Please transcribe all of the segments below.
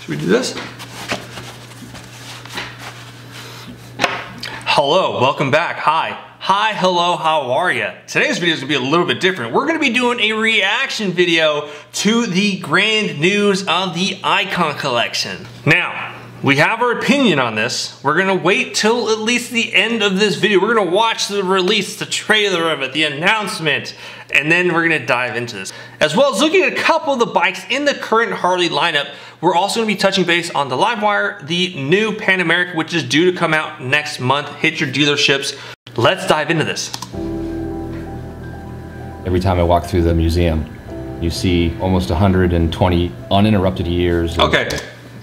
Should we do this? Hello, welcome back. Hi, hello, how are you? Today's video is gonna be a little bit different. We're gonna be doing a reaction video to the grand news of the Icon collection. Now, we have our opinion on this. We're gonna wait till at least the end of this video. We're gonna watch the release, the trailer of it, the announcement, and then we're gonna dive into this. As well as looking at a couple of the bikes in the current Harley lineup. We're also gonna be touching base on the Livewire, the new Pan America, which is due to come out next month, hit your dealerships. Let's dive into this. Every time I walk through the museum, you see almost 120 uninterrupted years. Okay,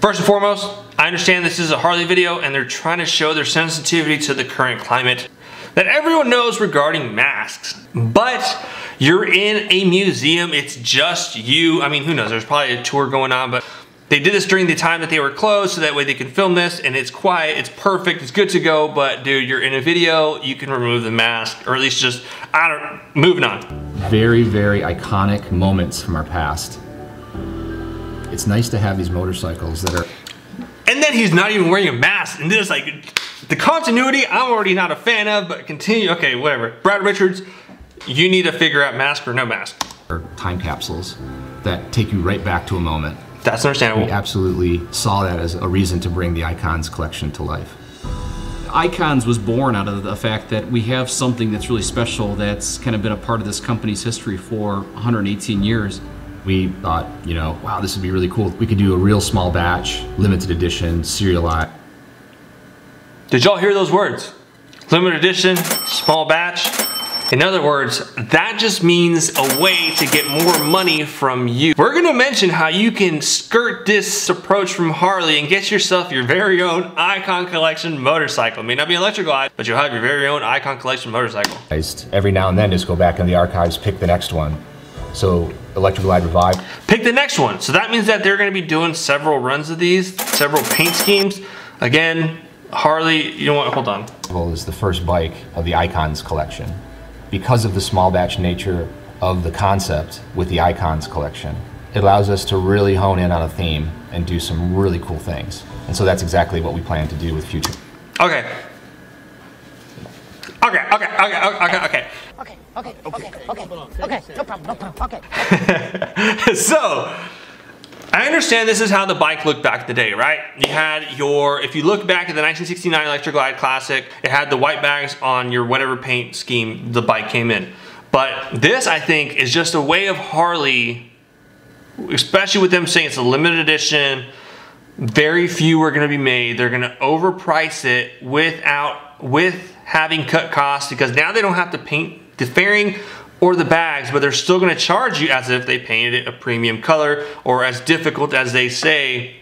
first and foremost, I understand this is a Harley video and they're trying to show their sensitivity to the current climate that everyone knows regarding masks. But you're in a museum, it's just you. I mean, who knows, there's probably a tour going on, but they did this during the time that they were closed so that way they can film this and it's quiet, it's perfect, it's good to go, but dude, you're in a video, you can remove the mask, or at least just, moving on. Very, very iconic moments from our past. It's nice to have these motorcycles that are... And then he's not even wearing a mask, and this, like, the continuity, I'm already not a fan of, but continue, okay, whatever. Brad Richards, you need to figure out mask or no mask. Or time capsules that take you right back to a moment. That's understandable. We absolutely saw that as a reason to bring the Icons collection to life. Icons was born out of the fact that we have something that's really special that's kind of been a part of this company's history for 118 years. We thought, you know, wow, this would be really cool. We could do a real small batch, limited edition, serialized. Did y'all hear those words? Limited edition, small batch. In other words, that just means a way to get more money from you. We're gonna mention how you can skirt this approach from Harley and get yourself your very own Icon collection motorcycle. It may not be an electric glide, but you'll have your very own Icon collection motorcycle. Every now and then just go back in the archives, pick the next one. So Electric Glide Revive. Pick the next one. So that means that they're gonna be doing several runs of these, several paint schemes. Again, Harley, you know what, hold on. Is the first bike of the Icons collection. Because of the small batch nature of the concept with the Icons collection, it allows us to really hone in on a theme and do some really cool things. And so that's exactly what we plan to do with future. Okay. Okay, no problem, okay. So, I understand this is how the bike looked back in the day, right? You had your, if you look back at the 1969 Electra Glide Classic, it had the white bags on your whatever paint scheme the bike came in. But this, I think, is just a way of Harley, especially with them saying it's a limited edition, very few are gonna be made. They're gonna overprice it with having cut costs, because now they don't have to paint the fairing or the bags, but they're still gonna charge you as if they painted it a premium color, or as difficult as they say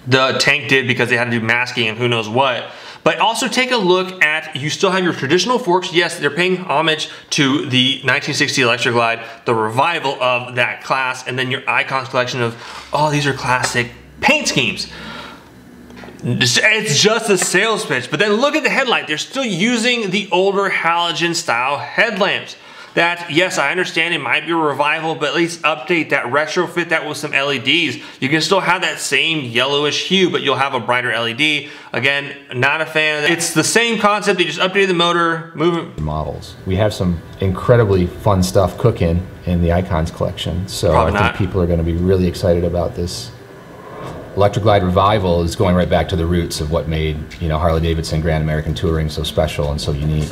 the tank did because they had to do masking and who knows what. But also take a look at, you still have your traditional forks. Yes, they're paying homage to the 1960 Electra Glide, the revival of that class, and then your Icons collection of, oh, these are classic paint schemes. It's just a sales pitch, but then look at the headlight. They're still using the older halogen style headlamps. That, yes, I understand it might be a revival, but at least update that, retrofit that with some LEDs. You can still have that same yellowish hue, but you'll have a brighter LED. Again, not a fan of that. It's the same concept, they just updated the motor, models. We have some incredibly fun stuff cooking in the Icons collection, so I think people are gonna be really excited about this. Electric Glide Revival is going right back to the roots of what made, you know, Harley-Davidson Grand American Touring so special and so unique.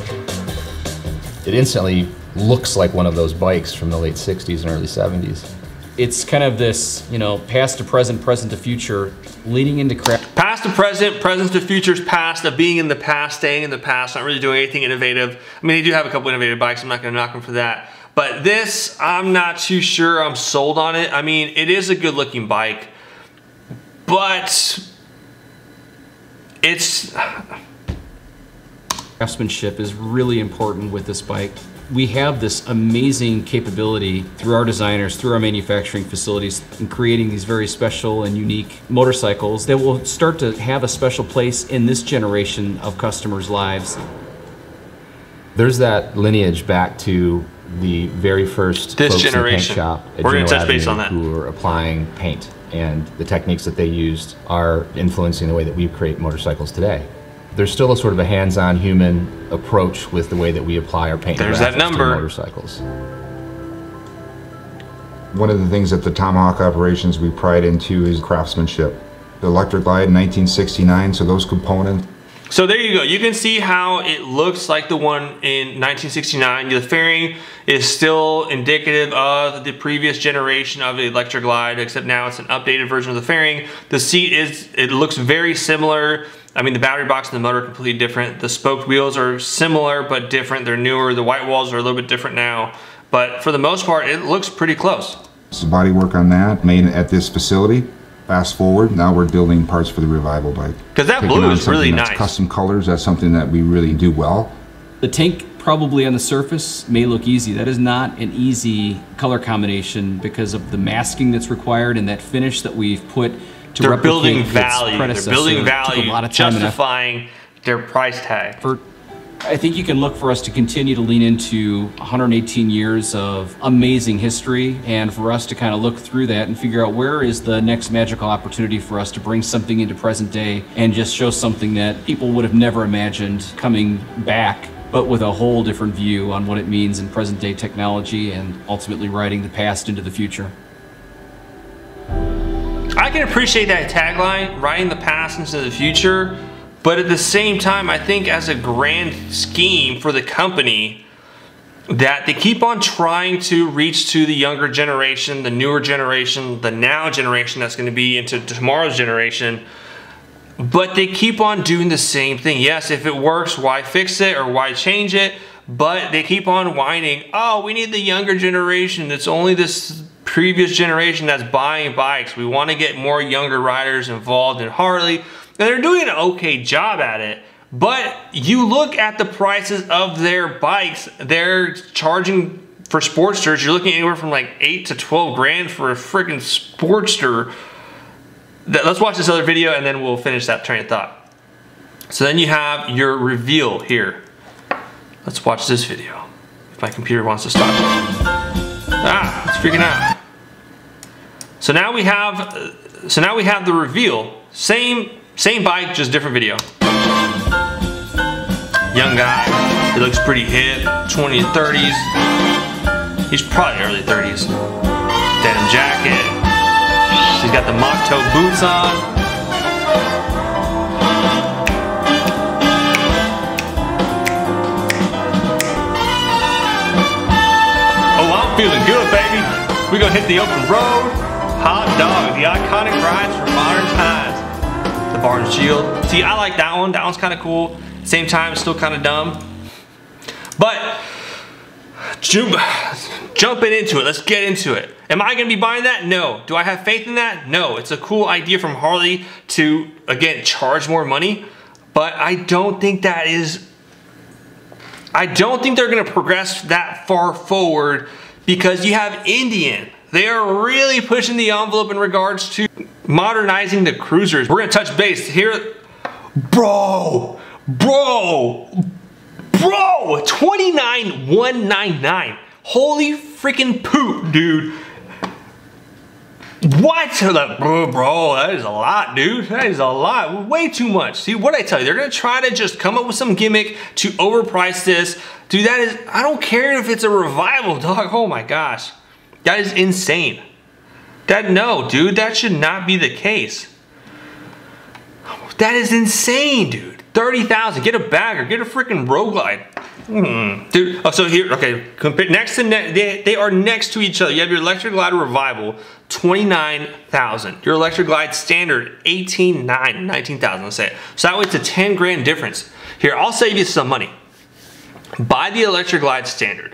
It instantly looks like one of those bikes from the late 60s and early 70s. It's kind of this, you know, past to present, present to future, leading into craft. Past to present, present to future's past, of being in the past, staying in the past, not really doing anything innovative. I mean, they do have a couple innovative bikes, I'm not gonna knock them for that. But this, I'm not too sure I'm sold on it. I mean, it is a good looking bike, but it's... Craftsmanship is really important with this bike. We have this amazing capability through our designers, through our manufacturing facilities, in creating these very special and unique motorcycles that will start to have a special place in this generation of customers' lives. There's that lineage back to the very first this folks generation. In the paint shop at We're going to touch Avenue base on that. Who were applying paint and the techniques that they used are influencing the way that we create motorcycles today. There's still a sort of a hands-on human approach with the way that we apply our paint. There's that number. To motorcycles. One of the things at the Tomahawk operations we pride into is craftsmanship. The Electra Glide in 1969, so those components. So there you go. You can see how it looks like the one in 1969. The fairing is still indicative of the previous generation of the Electra Glide, except now it's an updated version of the fairing. The seat it looks very similar. I mean, the battery box and the motor are completely different. The spoked wheels are similar but different. They're newer. The white walls are a little bit different now. But for the most part, it looks pretty close. So body work on that made at this facility. Fast forward, now we're building parts for the Revival bike. Because that blue is really nice. Custom colors, that's something that we really do well. The tank probably on the surface may look easy. That is not an easy color combination because of the masking that's required and that finish that we've put to They're replicate building its value. predecessor. They're building It took a value, lot of time justifying their price tag. I think you can look for us to continue to lean into 118 years of amazing history and for us to kind of look through that and figure out where is the next magical opportunity for us to bring something into present day and just show something that people would have never imagined coming back, but with a whole different view on what it means in present day technology and ultimately riding the past into the future. I can appreciate that tagline, riding the past into the future. But at the same time, I think as a grand scheme for the company, that they keep on trying to reach to the younger generation, the newer generation, the now generation that's going to be into tomorrow's generation. But they keep on doing the same thing. Yes, if it works, why fix it or why change it? But they keep on whining, oh, we need the younger generation. It's only this previous generation that's buying bikes. We want to get more younger riders involved in Harley. And they're doing an okay job at it, but you look at the prices of their bikes, they're charging for Sportsters, you're looking anywhere from like 8 to 12 grand for a freaking Sportster. Let's watch this other video and then we'll finish that train of thought. So then you have your reveal here. Let's watch this video. If my computer wants to stop. Ah, it's freaking out. So now we have the reveal. Same bike, just different video. Young guy, he looks pretty hip, 20s, 30s. He's probably early 30s. Denim jacket. He's got the mock toe boots on. Oh, I'm feeling good, baby. We're gonna hit the open road. Hot dog, the iconic rides from modern times. The Barnes Shield. See, I like that one. That one's kind of cool. Same time, it's still kind of dumb. But jumping into it, let's get into it. Am I going to be buying that? No. Do I have faith in that? No. It's a cool idea from Harley to, again, charge more money. But I don't think that is... I don't think they're going to progress that far forward because you have Indian. They are really pushing the envelope in regards to modernizing the cruisers. We're gonna touch base here. Bro, 29,199. Holy freaking poop, dude. What? Bro, that is a lot, dude. That is a lot, way too much. See, what I tell you, they're gonna try to just come up with some gimmick to overprice this. Dude, that is, I don't care if it's a Revival, dog. Oh my gosh. That is insane. No, dude, that should not be the case. That is insane, dude. 30,000, get a bagger, get a freaking Road Glide. Dude, oh, so here, okay, they are next to each other. You have your Electra Glide Revival, 29,000. Your Electra Glide Standard, 18,900, 19,000, let's say. So that way it's a 10 grand difference. Here, I'll save you some money. Buy the Electra Glide Standard.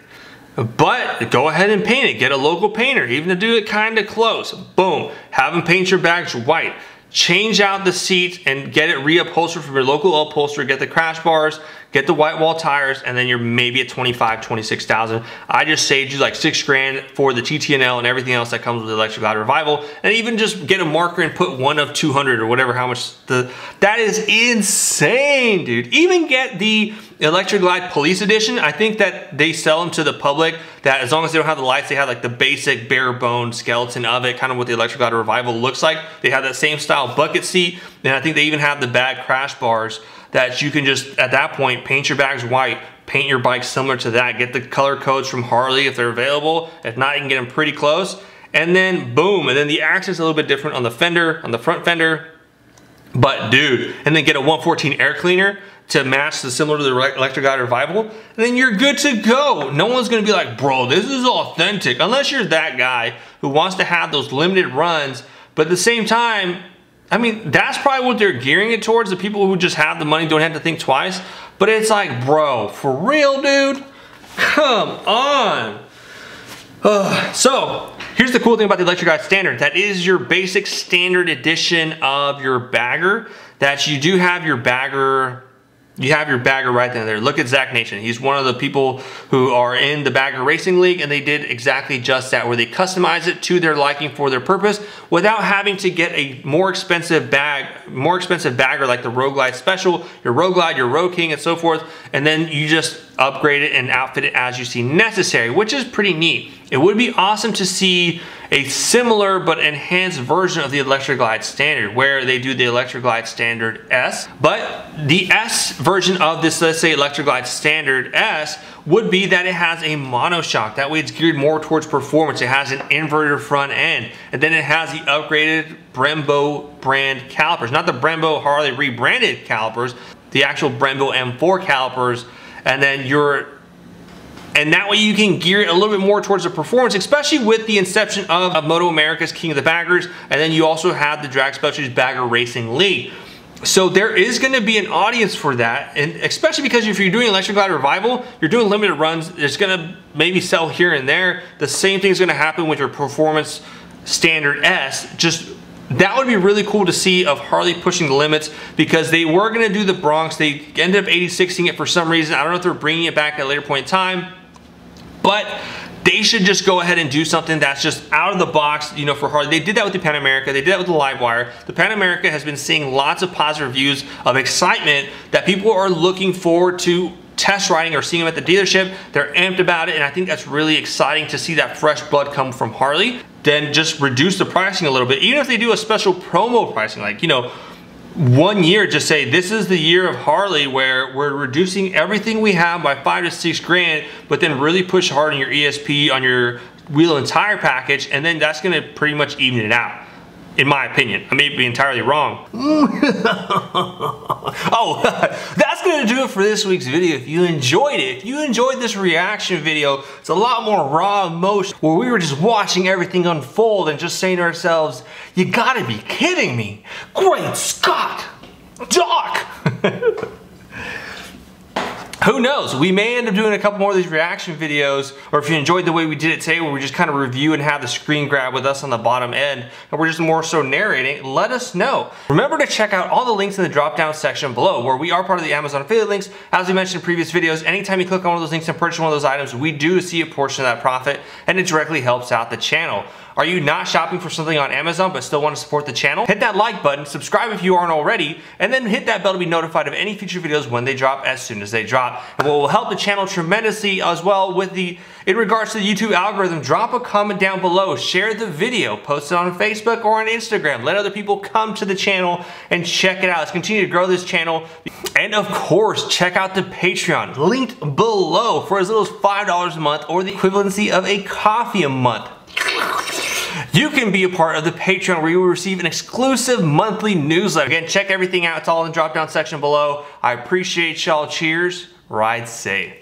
But go ahead and paint it. Get a local painter, even to do it kind of close. Boom. Have them paint your bags white. Change out the seat and get it reupholstered from your local upholsterer. Get the crash bars. get the white wall tires, and then you're maybe at 25, 26,000. I just saved you like 6 grand for the TTNL and everything else that comes with the Electric Glide Revival, and even just get a marker and put one of 200 or whatever, how much that is insane, dude. Even get the Electric Glide Police Edition. I think that they sell them to the public that as long as they don't have the lights, they have like the basic bare bone skeleton of it, kind of what the Electric Glide Revival looks like. They have that same style bucket seat, and I think they even have the bag crash bars that you can just, at that point, paint your bags white, paint your bike similar to that, get the color codes from Harley if they're available. If not, you can get them pretty close. And then boom, and then the accent's a little bit different on the fender, on the front fender. But dude, and then get a 114 air cleaner to match the similar to the Electric Glide Revival, and then you're good to go. No one's gonna be like, bro, this is authentic, unless you're that guy who wants to have those limited runs, but at the same time, I mean, that's probably what they're gearing it towards, the people who just have the money, don't have to think twice, but it's like, bro, for real, dude? Come on. So, here's the cool thing about the Electric Glide Standard. That is your basic standard edition of your bagger, that you do have your bagger. You have your bagger right there. Look at Zach Nation. He's one of the people who are in the Bagger Racing League, and they did exactly just that, where they customize it to their liking for their purpose without having to get a more expensive bagger like the Road Glide Special, your Road Glide, your Road King, and so forth, and then you just upgrade it and outfit it as you see necessary, which is pretty neat. It would be awesome to see a similar but enhanced version of the Electric Glide Standard, where they do the Electric Glide Standard S. But the S version of this, let's say Electric Glide Standard S, would be that it has a monoshock. That way it's geared more towards performance. It has an inverted front end, and then it has the upgraded Brembo brand calipers. Not the Brembo Harley rebranded calipers, the actual Brembo M4 calipers, and then that way you can gear it a little bit more towards the performance, especially with the inception of Moto America's King of the Baggers, and then you also have the Drag Specialties Bagger Racing League. So there is going to be an audience for that, and especially because if you're doing Electric Glide Revival, you're doing limited runs, it's going to maybe sell here and there. The same thing is going to happen with your Performance Standard S. Just that would be really cool to see of Harley pushing the limits, because they were going to do the Bronx. They ended up 86ing it for some reason. I don't know if they're bringing it back at a later point in time, but they should just go ahead and do something that's just out of the box, you know, for Harley. They did that with the Pan America. They did that with the Livewire. The Pan America has been seeing lots of positive reviews of excitement that people are looking forward to test riding or seeing them at the dealership. They're amped about it, and I think that's really exciting to see that fresh blood come from Harley. Then just reduce the pricing a little bit. Even if they do a special promo pricing, like, you know, 1 year, just say this is the year of Harley where we're reducing everything we have by 5 to 6 grand, but then really push hard on your ESP, on your wheel and tire package, and then that's gonna pretty much even it out, in my opinion. I may be entirely wrong. Oh, that's gonna do it for this week's video. If you enjoyed it, if you enjoyed this reaction video, it's a lot more raw emotion, where we were just watching everything unfold and just saying to ourselves, you gotta be kidding me. Great Scott, Doc. Who knows, we may end up doing a couple more of these reaction videos, or if you enjoyed the way we did it today, where we just kind of review and have the screen grab with us on the bottom end, and we're just more so narrating, let us know. Remember to check out all the links in the drop down section below, where we are part of the Amazon affiliate links. As we mentioned in previous videos, anytime you click on one of those links and purchase one of those items, we do see a portion of that profit, and it directly helps out the channel. Are you not shopping for something on Amazon but still want to support the channel? Hit that like button, subscribe if you aren't already, and then hit that bell to be notified of any future videos when they drop, as soon as they drop. And what will help the channel tremendously as well in regards to the YouTube algorithm, drop a comment down below, share the video, post it on Facebook or on Instagram. Let other people come to the channel and check it out. Let's continue to grow this channel. And of course, check out the Patreon, linked below, for as little as $5 a month, or the equivalency of a coffee a month. You can be a part of the Patreon, where you will receive an exclusive monthly newsletter. Again, check everything out. It's all in the drop down section below. I appreciate y'all. Cheers. Ride safe.